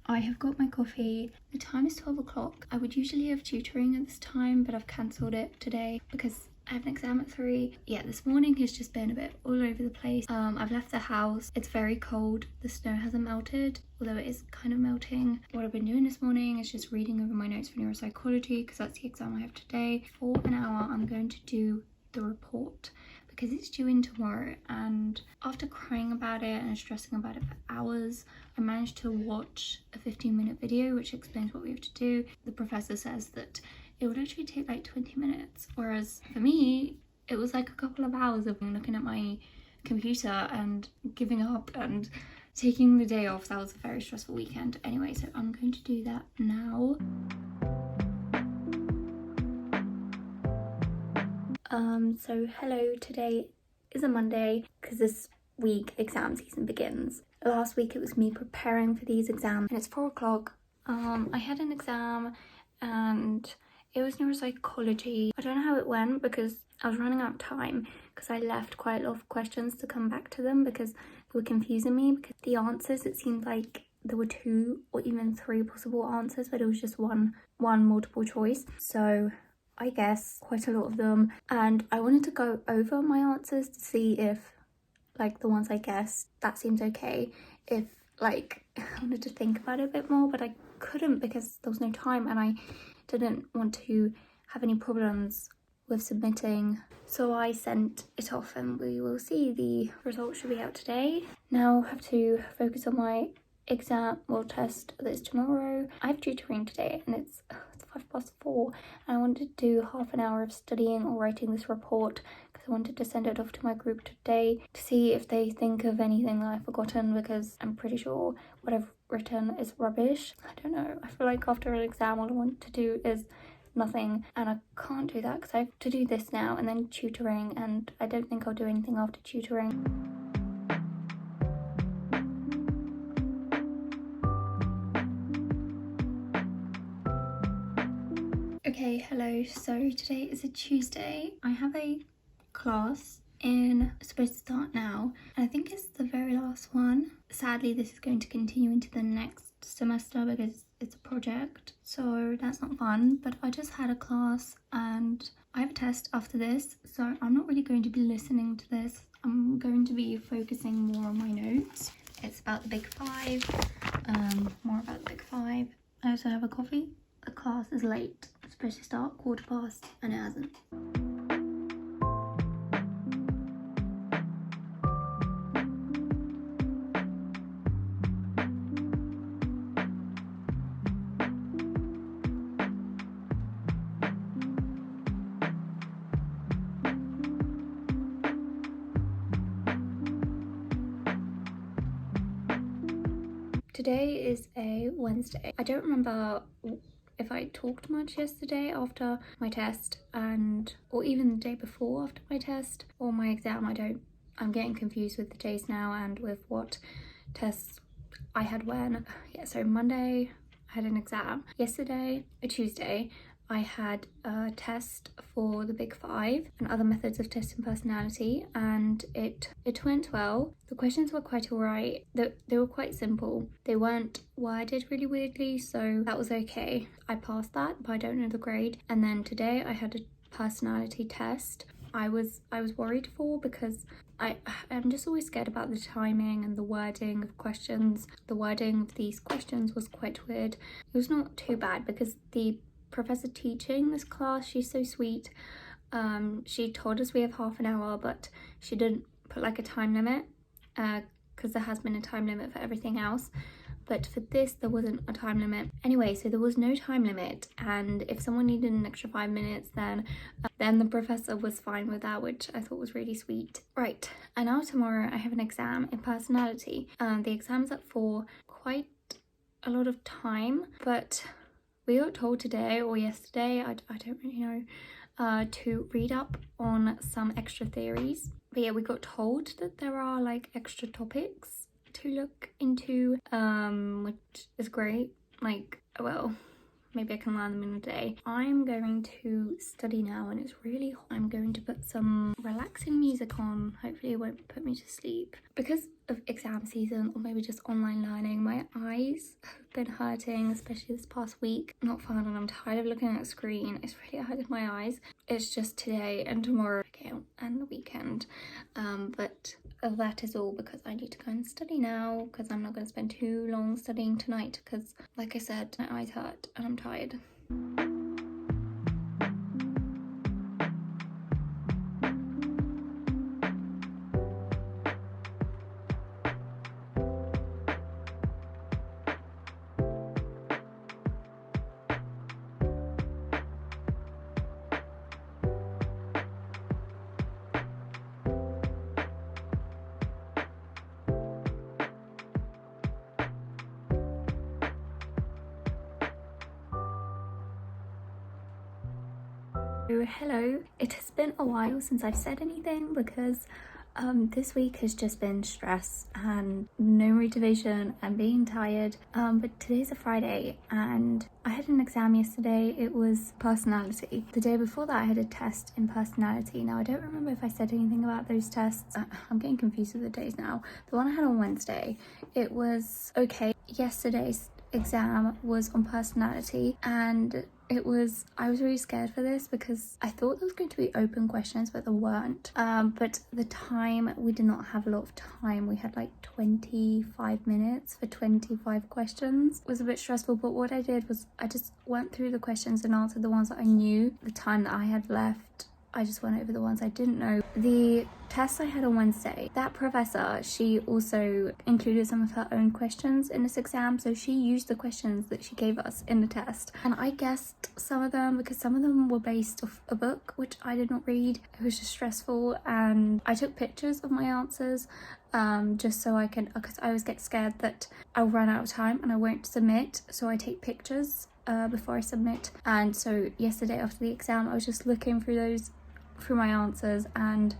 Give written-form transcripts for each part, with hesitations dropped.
I have got my coffee. The time is 12 o'clock. I would usually have tutoring at this time, but I've cancelled it today because I have an exam at 3. Yeah, this morning has just been a bit all over the place. I've left the house. It's very cold. The snow hasn't melted, although it is kind of melting. What I've been doing this morning is just reading over my notes for neuropsychology because that's the exam I have today. For an hour, I'm going to do the report because it's due in tomorrow, and after crying about it and stressing about it for hours, I managed to watch a 15-minute video which explains what we have to do. The professor says that it would actually take like 20 minutes, whereas for me it was like a couple of hours of looking at my computer and giving up and taking the day off. That was a very stressful weekend. Anyway, so I'm going to do that now. So hello, today is a Monday because this week exam season begins. Last week it was me preparing for these exams and it's 4 o'clock. I had an exam and it was neuropsychology. I don't know how it went because I was running out of time because I left quite a lot of questions to come back to them because they were confusing me, because the answers, it seemed like there were 2 or even 3 possible answers, but it was just one multiple choice. So I guess quite a lot of them, and I wanted to go over my answers to see if, like, the ones I guessed, that seems okay. If, like, I wanted to think about it a bit more, but I couldn't because there was no time and I didn't want to have any problems with submitting. So I sent it off and we will see. The results should be out today. Now I have to focus on my exam or test that's tomorrow. I have tutoring today and it's 4:05 and I wanted to do half an hour of studying or writing this report because I wanted to send it off to my group today to see if they think of anything that I've forgotten, because I'm pretty sure what I've written is rubbish. I don't know, I feel like after an exam all I want to do is nothing, and I can't do that because I have to do this now and then tutoring, and I don't think I'll do anything after tutoring. Okay, hello. So today is a Tuesday. I have a class supposed to start now, and I think it's the very last one. Sadly, this is going to continue into the next semester because it's a project, so that's not fun. But I just had a class and I have a test after this, so I'm not really going to be listening to this. I'm going to be focusing more on my notes. It's about the Big Five, more about the Big Five. I also have a coffee. The class is late. It's supposed to start 15:15 and it hasn't. Today is a Wednesday. I don't remember if I talked much yesterday after my test, or even the day before after my test or my exam. I'm getting confused with the days now and with what tests I had when. Yeah, so Monday I had an exam. Yesterday, a Tuesday, I had a test for the Big Five and other methods of testing personality, and it went well. The questions were quite alright. They were quite simple. They weren't worded really weirdly, so that was okay. I passed that, but I don't know the grade. And then today I had a personality test. I was worried for, because I'm just always scared about the timing and the wording of questions. The wording of these questions was quite weird. It was not too bad because the professor teaching this class, she's so sweet. She told us we have half an hour, but she didn't put like a time limit, because there has been a time limit for everything else, but for this there wasn't a time limit. Anyway, so there was no time limit, and if someone needed an extra 5 minutes, then the professor was fine with that, which I thought was really sweet. Right, and now tomorrow I have an exam in personality. The exam's at 4, quite a lot of time, but we got told today or yesterday, I don't really know, to read up on some extra theories. But yeah, we got told that there are like extra topics to look into, which is great. Like, well, maybe I can learn them in a day. I'm going to study now and it's really hot. I'm going to put some relaxing music on. Hopefully it won't put me to sleep. Because of exam season or maybe just online learning, my eyes have been hurting, especially this past week. Not fun, and I'm tired of looking at a screen. It's really hurting my eyes. It's just today and tomorrow and the weekend. But that is all because I need to go and study now, because I'm not going to spend too long studying tonight because, like I said, my eyes hurt and I'm tired. Hello, it has been a while since I've said anything because this week has just been stress and no motivation and being tired, but today's a Friday and I had an exam yesterday. It was personality. The day before that I had a test in personality. Now I don't remember if I said anything about those tests. I'm getting confused with the days now. The one I had on Wednesday, it was okay. Yesterday's exam was on personality and I was really scared for this because I thought there was going to be open questions, but there weren't. But the time, we did not have a lot of time. We had like 25 minutes for 25 questions. It was a bit stressful, but what I did was I just went through the questions and answered the ones that I knew. The time that I had left, I just went over the ones I didn't know. The test I had on Wednesday, that professor, she also included some of her own questions in this exam, so she used the questions that she gave us in the test, and I guessed some of them because some of them were based off a book which I did not read. It was just stressful, and I took pictures of my answers just so I can, because I always get scared that I'll run out of time and I won't submit, so I take pictures before I submit. And so yesterday after the exam I was just looking through my answers and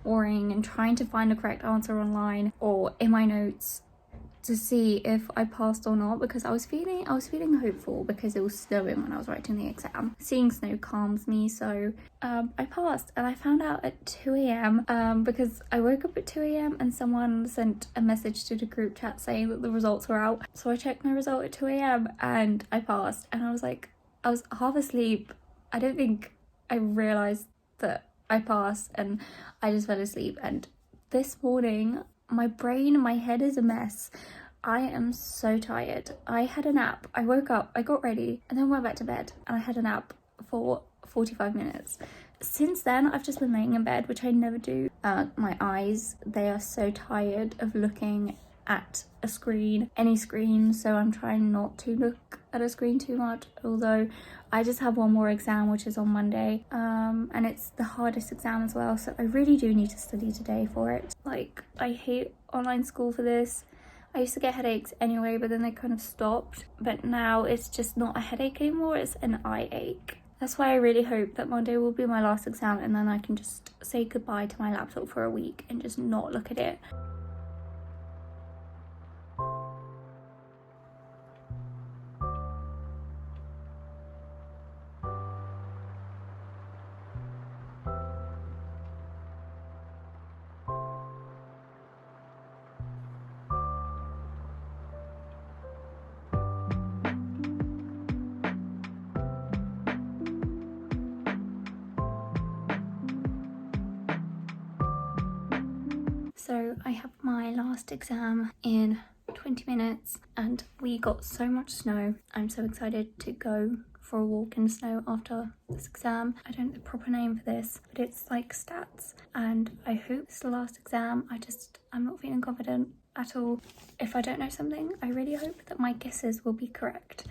worrying and trying to find the correct answer online or in my notes to see if I passed or not, because I was feeling hopeful because it was snowing when I was writing the exam. Seeing snow calms me, so I passed, and I found out at 2 a.m. Because I woke up at 2 a.m. and someone sent a message to the group chat saying that the results were out. So I checked my result at 2 a.m. and I passed, and I was half asleep. I don't think I realised that I passed, and I just fell asleep. And this morning my head is a mess. I am so tired. I had a nap. I woke up, I got ready, and then went back to bed, and I had a nap for 45 minutes. Since then, I've just been laying in bed, which I never do. My eyes, they are so tired of looking at a screen, any screen, so I'm trying not to look at a screen too much, although I just have one more exam which is on Monday, and it's the hardest exam as well, so I really do need to study today for it. Like, I hate online school for this. I used to get headaches anyway, but then they kind of stopped, but now it's just not a headache anymore, it's an eye ache. That's why I really hope that Monday will be my last exam, and then I can just say goodbye to my laptop for a week and just not look at it. So I have my last exam in 20 minutes and we got so much snow. I'm so excited to go for a walk in the snow after this exam. I don't know the proper name for this, but it's like stats, and I hope it's the last exam. I'm not feeling confident at all. If I don't know something, I really hope that my guesses will be correct.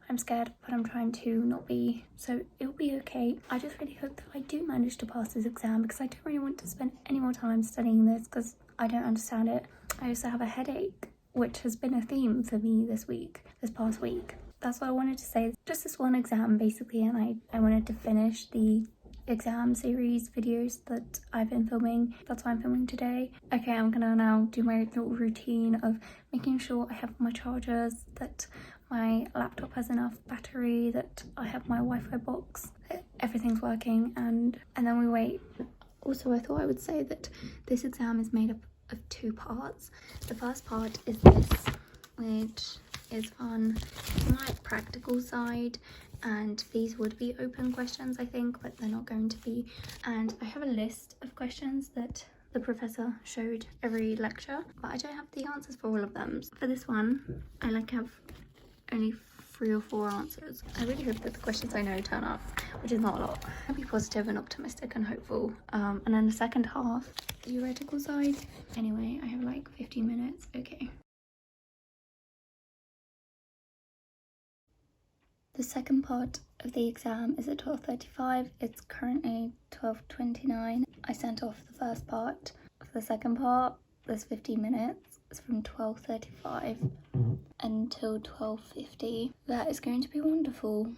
I'm scared, but I'm trying to not be, so it'll be okay. I just really hope that I do manage to pass this exam, because I don't really want to spend any more time studying this because I don't understand it. I also have a headache, which has been a theme for me this past week. That's what I wanted to say. Just this one exam basically, and I wanted to finish the exam series videos that I've been filming. That's why I'm filming today. Okay, I'm gonna now do my little routine of making sure I have my chargers, that my laptop has enough battery, that I have my Wi-Fi box, that everything's working, and then we wait. Also, I thought I would say that this exam is made up of 2 parts. The first part is this, which is fun, my practical side, and these would be open questions, I think, but they're not going to be. And I have a list of questions that the professor showed every lecture, but I don't have the answers for all of them. For this one, I have only 3 or 4 answers. I really hope that the questions I know turn up, which is not a lot. I'll be positive and optimistic and hopeful. And then the second half, the theoretical side. Anyway, I have like 15 minutes. Okay. The second part of the exam is at 12:35. It's currently 12:29. I sent off the first part. For the second part, there's 15 minutes. It's from 12:35 until 12:50. That is going to be wonderful.